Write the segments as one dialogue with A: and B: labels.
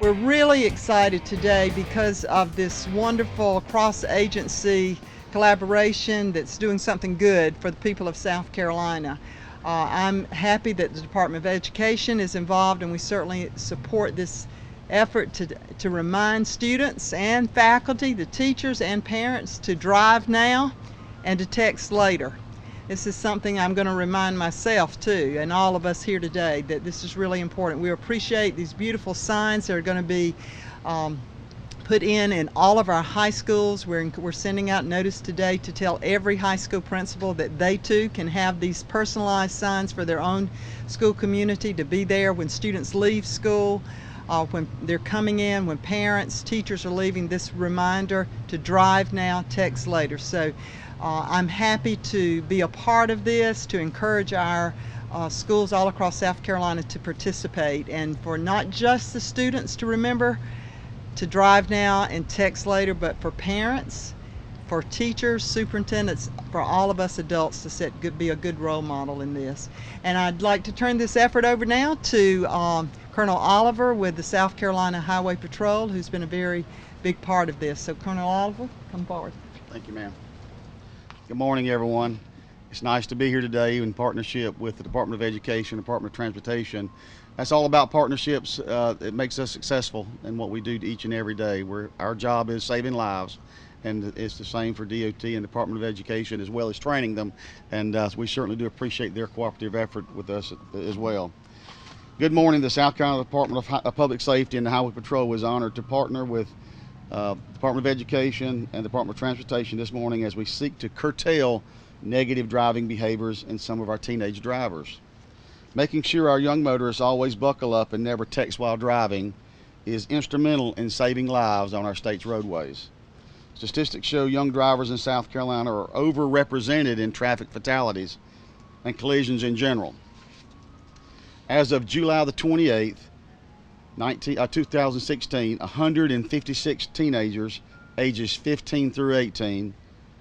A: We're really excited today because of this wonderful cross-agency collaboration that's doing something good for the people of South Carolina. I'm happy that the Department of Education is involved, and we certainly support this effort to remind students and faculty, the teachers and parents, to drive now and to text later. This is something I'm going to remind myself too, and all of us here today, that this is really important. We appreciate these beautiful signs that are going to be put in all of our high schools. We're sending out notice today to tell every high school principal that they too can have these personalized signs for their own school community, to be there when students leave school, when they're coming in, when parents, teachers are leaving. This reminder to drive now, text later. So I'm happy to be a part of this, to encourage our schools all across South Carolina to participate, and for not just the students to remember to drive now and text later, but for parents, for teachers, superintendents, for all of us adults to be a good role model in this. And I'd like to turn this effort over now to Colonel Oliver with the South Carolina Highway Patrol, who's been a very big part of this. So Colonel Oliver, come forward.
B: Thank you, ma'am. Good morning, everyone. It's nice to be here today in partnership with the Department of Education, Department of Transportation. That's all about partnerships. It makes us successful in what we do each and every day. Our job is saving lives, and it's the same for DOT and Department of Education, as well as training them. And we certainly do appreciate their cooperative effort with us as well. Good morning. The South Carolina Department of Public Safety and the Highway Patrol is honored to partner with Department of Education and Department of Transportation this morning as we seek to curtail negative driving behaviors in some of our teenage drivers. Making sure our young motorists always buckle up and never text while driving is instrumental in saving lives on our state's roadways. Statistics show young drivers in South Carolina are overrepresented in traffic fatalities and collisions in general. As of July the 28th, 2016, 156 teenagers ages 15 through 18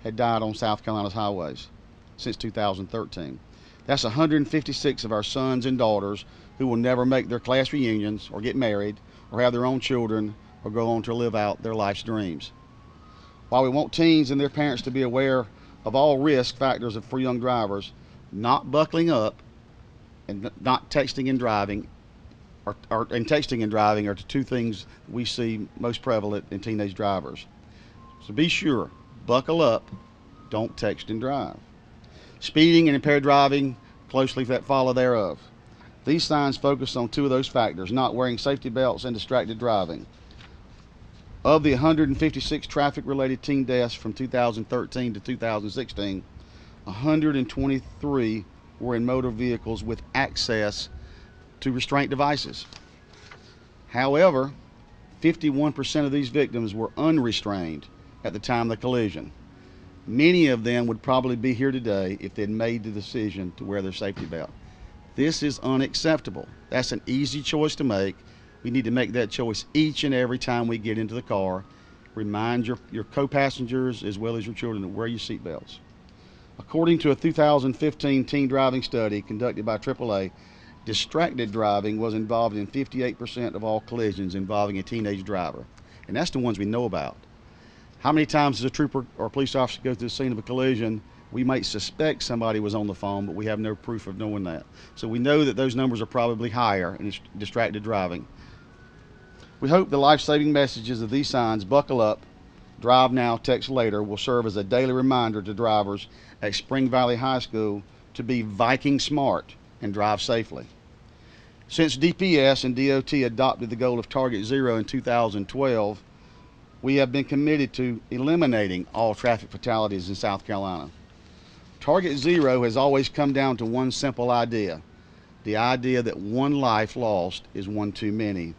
B: had died on South Carolina's highways since 2013. That's 156 of our sons and daughters who will never make their class reunions or get married or have their own children or go on to live out their life's dreams. While we want teens and their parents to be aware of all risk factors for young drivers, not buckling up and not texting and driving and texting and driving are the two things we see most prevalent in teenage drivers. So be sure, buckle up, don't text and drive. Speeding and impaired driving closely that follow thereof. These signs focus on two of those factors, not wearing safety belts and distracted driving. Of the 156 traffic-related teen deaths from 2013 to 2016, 123 were in motor vehicles with access to restraint devices. However, 51% of these victims were unrestrained at the time of the collision. Many of them would probably be here today if they'd made the decision to wear their safety belt. This is unacceptable. That's an easy choice to make. We need to make that choice each and every time we get into the car. Remind your co-passengers as well as your children to wear your seat belts. According to a 2015 teen driving study conducted by AAA, distracted driving was involved in 58% of all collisions involving a teenage driver. And that's the ones we know about. How many times does a trooper or a police officer go to the scene of a collision? We might suspect somebody was on the phone, but we have no proof of knowing that. So we know that those numbers are probably higher in distracted driving. We hope the life-saving messages of these signs, buckle up, drive now, text later, will serve as a daily reminder to drivers at Spring Valley High School to be Viking smart and drive safely. Since DPS and DOT adopted the goal of Target Zero in 2012, we have been committed to eliminating all traffic fatalities in South Carolina. Target Zero has always come down to one simple idea, the idea that one life lost is one too many.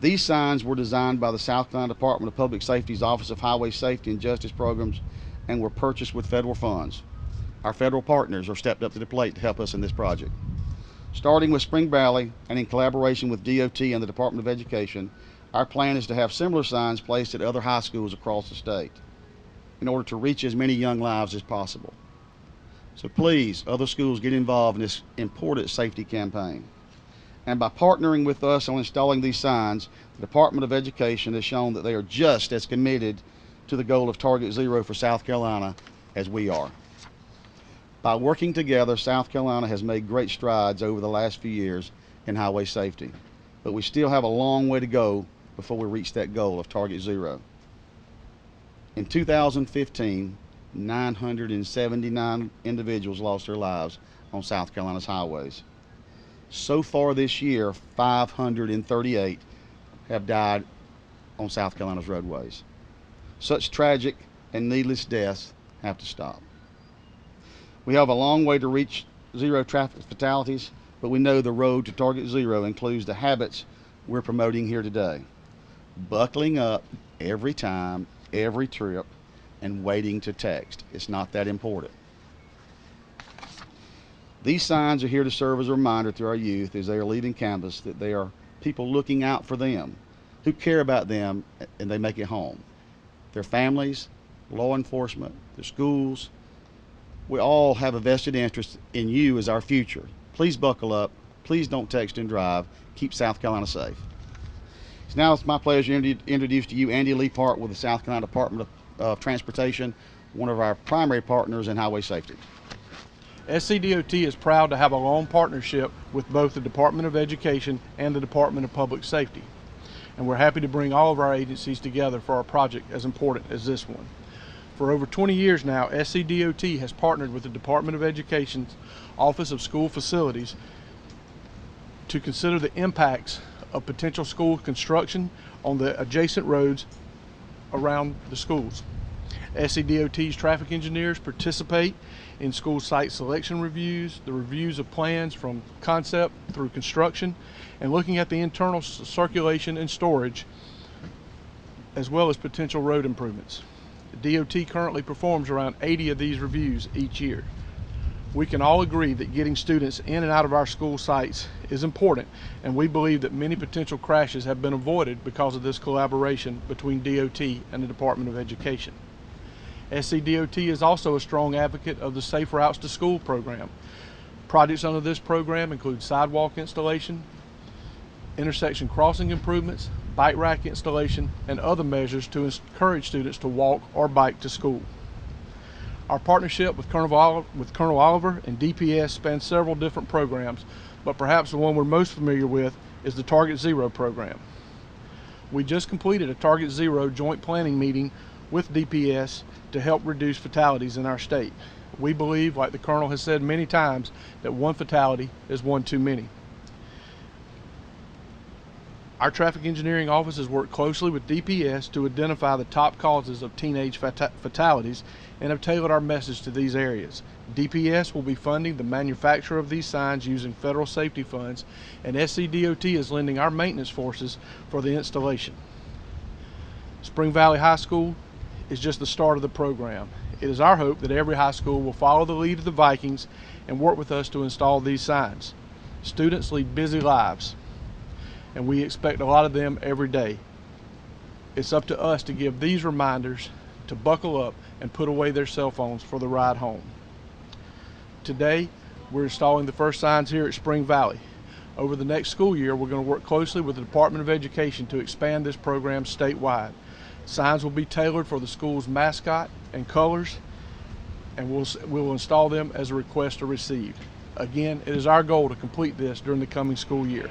B: These signs were designed by the South Carolina Department of Public Safety's Office of Highway Safety and Justice Programs and were purchased with federal funds. Our federal partners are stepped up to the plate to help us in this project. Starting with Spring Valley and in collaboration with DOT and the Department of Education, our plan is to have similar signs placed at other high schools across the state in order to reach as many young lives as possible. So please, other schools, get involved in this important safety campaign. And by partnering with us on installing these signs, the Department of Education has shown that they are just as committed to the goal of Target Zero for South Carolina as we are. By working together, South Carolina has made great strides over the last few years in highway safety, but we still have a long way to go before we reach that goal of Target Zero. In 2015, 979 individuals lost their lives on South Carolina's highways. So far this year, 538 have died on South Carolina's roadways. Such tragic and needless deaths have to stop. We have a long way to reach zero traffic fatalities, but we know the road to Target Zero includes the habits we're promoting here today. Buckling up every time, every trip, and waiting to text. It's not that important. These signs are here to serve as a reminder to our youth as they are leaving campus that there are people looking out for them, who care about them, and they make it home. Their families, law enforcement, their schools. We all have a vested interest in you as our future. Please buckle up. Please don't text and drive. Keep South Carolina safe. So now it's my pleasure to introduce to you Andy Leapart with the South Carolina Department of Transportation, one of our primary partners in highway safety.
C: SCDOT is proud to have a long partnership with both the Department of Education and the Department of Public Safety. And we're happy to bring all of our agencies together for a project as important as this one. For over 20 years now, SCDOT has partnered with the Department of Education's Office of School Facilities to consider the impacts of potential school construction on the adjacent roads around the schools. SCDOT's traffic engineers participate in school site selection reviews, the reviews of plans from concept through construction, and looking at the internal circulation and storage, as well as potential road improvements. The DOT currently performs around 80 of these reviews each year. We can all agree that getting students in and out of our school sites is important, and we believe that many potential crashes have been avoided because of this collaboration between DOT and the Department of Education. SCDOT is also a strong advocate of the Safe Routes to School program. Projects under this program include sidewalk installation, intersection crossing improvements, bike rack installation, and other measures to encourage students to walk or bike to school. Our partnership with Colonel Oliver and DPS spans several different programs, but perhaps the one we're most familiar with is the Target Zero program. We just completed a Target Zero joint planning meeting with DPS to help reduce fatalities in our state. We believe, like the Colonel has said many times, that one fatality is one too many. Our traffic engineering offices work closely with DPS to identify the top causes of teenage fatalities and have tailored our message to these areas. DPS will be funding the manufacture of these signs using federal safety funds, and SCDOT is lending our maintenance forces for the installation. Spring Valley High School is just the start of the program. It is our hope that every high school will follow the lead of the Vikings and work with us to install these signs. Students lead busy lives, and we expect a lot of them every day. It's up to us to give these reminders to buckle up and put away their cell phones for the ride home. Today, we're installing the first signs here at Spring Valley. Over the next school year, we're going to work closely with the Department of Education to expand this program statewide. Signs will be tailored for the school's mascot and colors, and we'll install them as a request or received. Again, it is our goal to complete this during the coming school year.